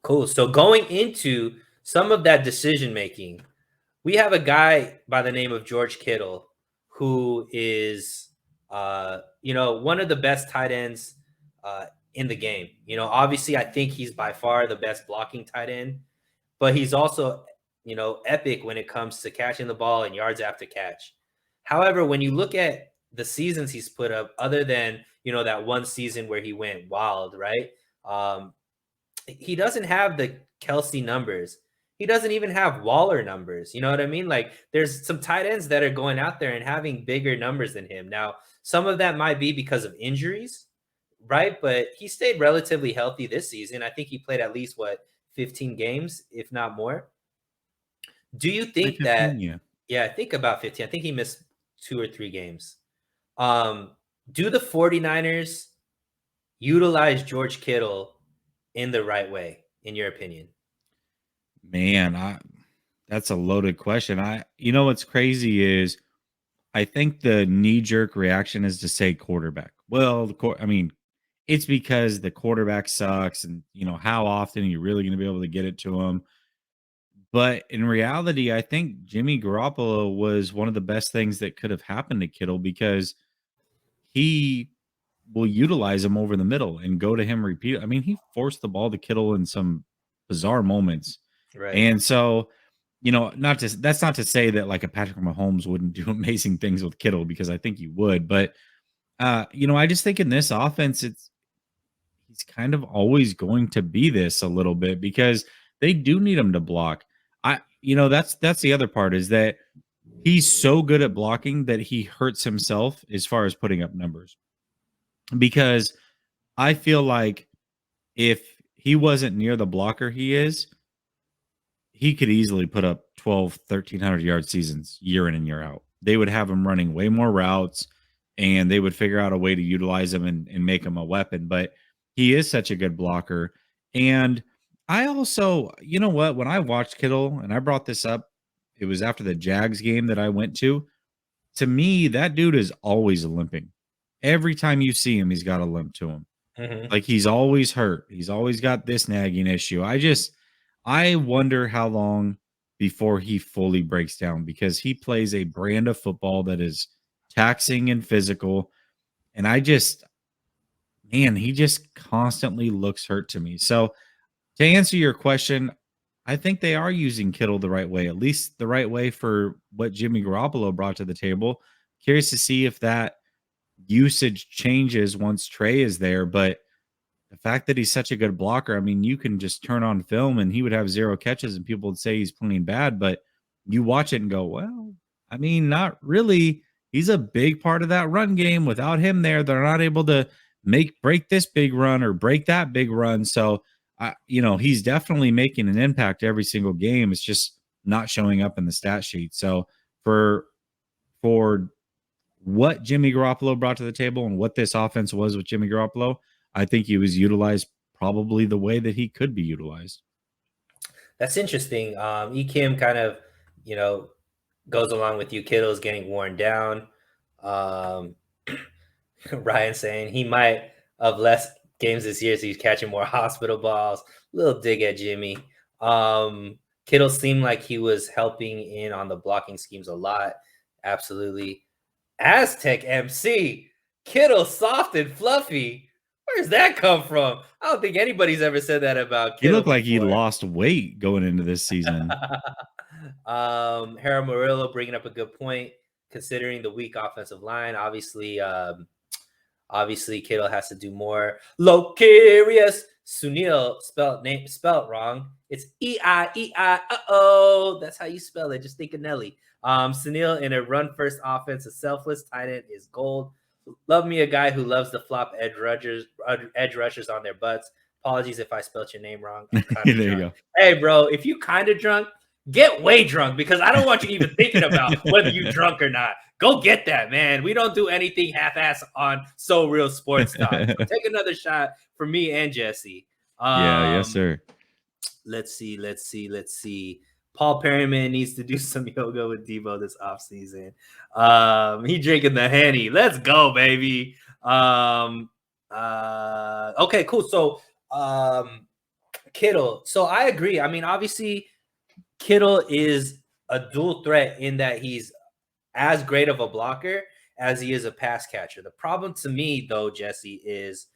Cool. So going into some of that decision making, we have a guy by the name of George Kittle who is, one of the best tight ends in the game. Obviously, I think he's by far the best blocking tight end, but he's also, epic when it comes to catching the ball and yards after catch. However, when you look at the seasons he's put up, other than, that one season where he went wild, right? Um, he doesn't have the Kelsey numbers. He doesn't even have Waller numbers. You know what I mean? Like there's some tight ends that are going out there and having bigger numbers than him. Now, some of that might be because of injuries, right? But he stayed relatively healthy this season. I think he played at least 15 games, if not more. Do you think 15, that? yeah. Yeah, I think about 15. I think he missed 2 or 3 games. Um, do the 49ers utilize George Kittle in the right way, in your opinion? Man, that's a loaded question. What's crazy is I think the knee jerk reaction is to say quarterback. Well, I mean, it's because the quarterback sucks, and how often are you really going to be able to get it to him? But in reality, I think Jimmy Garoppolo was one of the best things that could have happened to Kittle because he will utilize him over the middle and go to him repeat. I mean, he forced the ball to Kittle in some bizarre moments. Right. And so, not to that's not to say that like a Patrick Mahomes wouldn't do amazing things with Kittle because I think he would, but I just think in this offense he's kind of always going to be this a little bit because they do need him to block. That's the other part is that he's so good at blocking that he hurts himself as far as putting up numbers. Because I feel like if he wasn't near the blocker he is, he could easily put up 12, 1,300 yard seasons year in and year out. They would have him running way more routes and they would figure out a way to utilize him and make him a weapon. But he is such a good blocker. And I also, you know what, when I watched Kittle, and I brought this up, it was after the Jags game that I went to me, that dude is always limping. Every time you see him, he's got a limp to him. Mhm. Like he's always hurt. He's always got this nagging issue. I wonder how long before he fully breaks down because he plays a brand of football that is taxing and physical. And man, he just constantly looks hurt to me. So to answer your question, I think they are using Kittle the right way, at least the right way for what Jimmy Garoppolo brought to the table. Curious to see if that usage changes once Trey is there, but the fact that he's such a good blocker, I mean, you can just turn on film and he would have 0 catches and people would say he's playing bad, but you watch it and go, well, I mean, not really. He's a big part of that run game. Without him there, they're not able to break this big run or break that big run. So, he's definitely making an impact every single game. It's just not showing up in the stat sheet. So, for for what Jimmy Garoppolo brought to the table and what this offense was with Jimmy Garoppolo, I think he was utilized probably the way that he could be utilized. That's interesting. Kim kind of, you know, goes along with you. Kittle's getting worn down. Um, Ryan saying he might have less games this year, so he's catching more hospital balls. Little dig at Jimmy. Kittle seemed like he was helping in on the blocking schemes a lot. Absolutely. Aztec MC. Kittle soft and fluffy. Where's that come from? I don't think anybody's ever said that about He Kittle looked like he before. lost weight going into this season. Harold Murillo bringing up a good point, considering the weak offensive line. Obviously, Kittle has to do more. Locarius Sunil spelled wrong. It's E-I-E-I. Uh-oh. That's how you spell it. Just think of Nelly. Sunil in a run-first offense, a selfless tight end is gold. Love me a guy who loves to flop edge rushers on their butts. Apologies if I spelled your name wrong. I'm kind There of you drunk. go. Hey, bro, if you kind of drunk, get way drunk because I don't want you even thinking about whether you drunk or not. Go get that, man. We don't do anything half-ass on So Real Sports Talk. So take another shot for me and Jesse. Yeah, yes, Um, sir. let's see. Paul Perryman needs to do some yoga with Debo this offseason. He drinking the Henny. Let's go, baby. Okay, cool. So Kittle. So I agree. I mean, obviously, Kittle is a dual threat in that he's as great of a blocker as he is a pass catcher. The problem to me, though, Jesse, is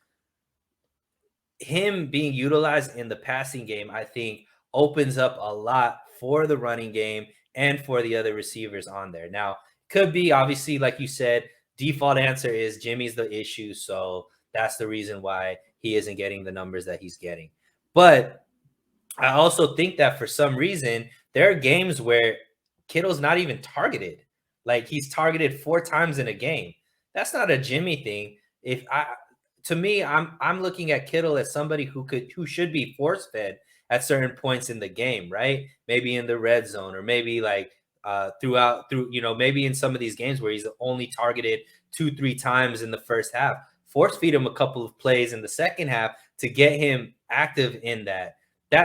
him being utilized in the passing game, I think, opens up a lot for the running game and for the other receivers on there. Now, could be obviously, like you said, default answer is Jimmy's the issue. So that's the reason why he isn't getting the numbers that he's getting. But I also think that for some reason, there are games where Kittle's not even targeted. Like he's targeted 4 times in a game. That's not a Jimmy thing. If I To me, I'm looking at Kittle as somebody who should be force fed at certain points in the game, right? Maybe in the red zone, or maybe like maybe in some of these games where he's only targeted 2-3 times in the first half. Force feed him a couple of plays in the second half to get him active in that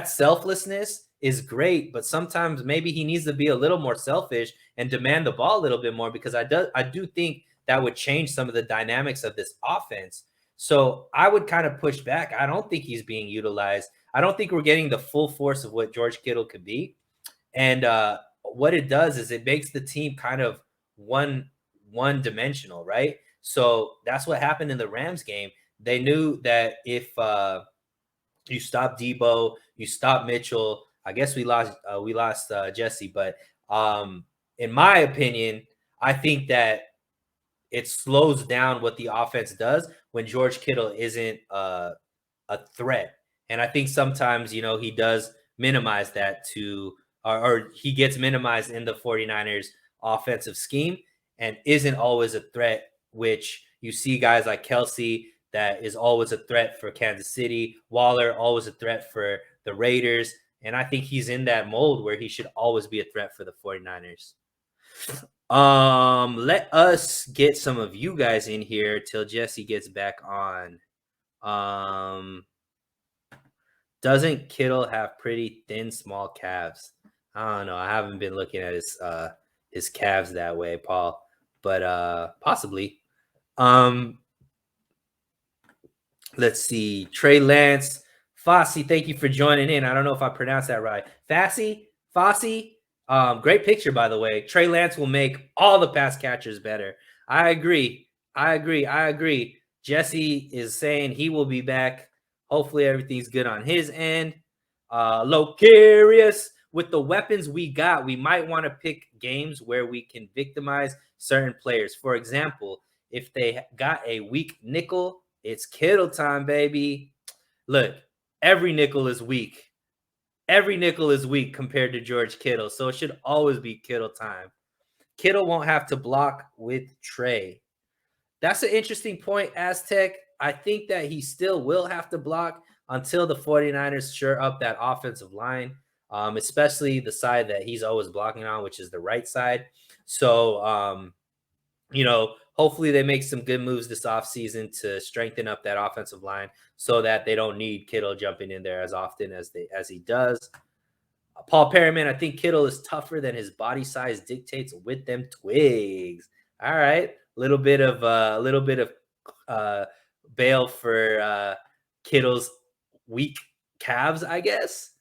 selflessness is great, but sometimes maybe he needs to be a little more selfish and demand the ball a little bit more, because I do think that would change some of the dynamics of this offense. So I would kind of push back. I don't think he's being utilized. I don't think we're getting the full force of what George Kittle could be. And what it does is it makes the team kind of one dimensional, right? So that's what happened in the Rams game. They knew that if you stop Debo, you stop Mitchell. I guess we lost Jesse, but in my opinion, I think that it slows down what the offense does when George Kittle isn't a threat. And I think sometimes, he does minimize that or he gets minimized in the 49ers offensive scheme and isn't always a threat, which you see guys like Kelsey that is always a threat for Kansas City, Waller always a threat for the Raiders. And I think he's in that mold where he should always be a threat for the 49ers. Let us get some of you guys in here till Jesse gets back on. Doesn't Kittle have pretty thin, small calves? I don't know. I haven't been looking at his calves that way, Paul, but possibly. Let's see. Trey Lance, Fossey, thank you for joining in. I don't know if I pronounced that right. Fossey. Great picture, by the way. Trey Lance will make all the pass catchers better. I agree. Jesse is saying he will be back. Hopefully everything's good on his end. Locarius, with the weapons we got, we might want to pick games where we can victimize certain players. For example, if they got a weak nickel, it's Kittle time, baby. Look, every nickel is weak. Every nickel is weak compared to George Kittle, so it should always be Kittle time. Kittle won't have to block with Trey. That's an interesting point, Aztec. I think that he still will have to block until the 49ers shore up that offensive line, especially the side that he's always blocking on, which is the right side. So, hopefully they make some good moves this offseason to strengthen up that offensive line so that they don't need Kittle jumping in there as often as he does. Paul Perryman, I think Kittle is tougher than his body size dictates with them twigs. All right, a little bit of bail for Kittle's weak calves, I guess.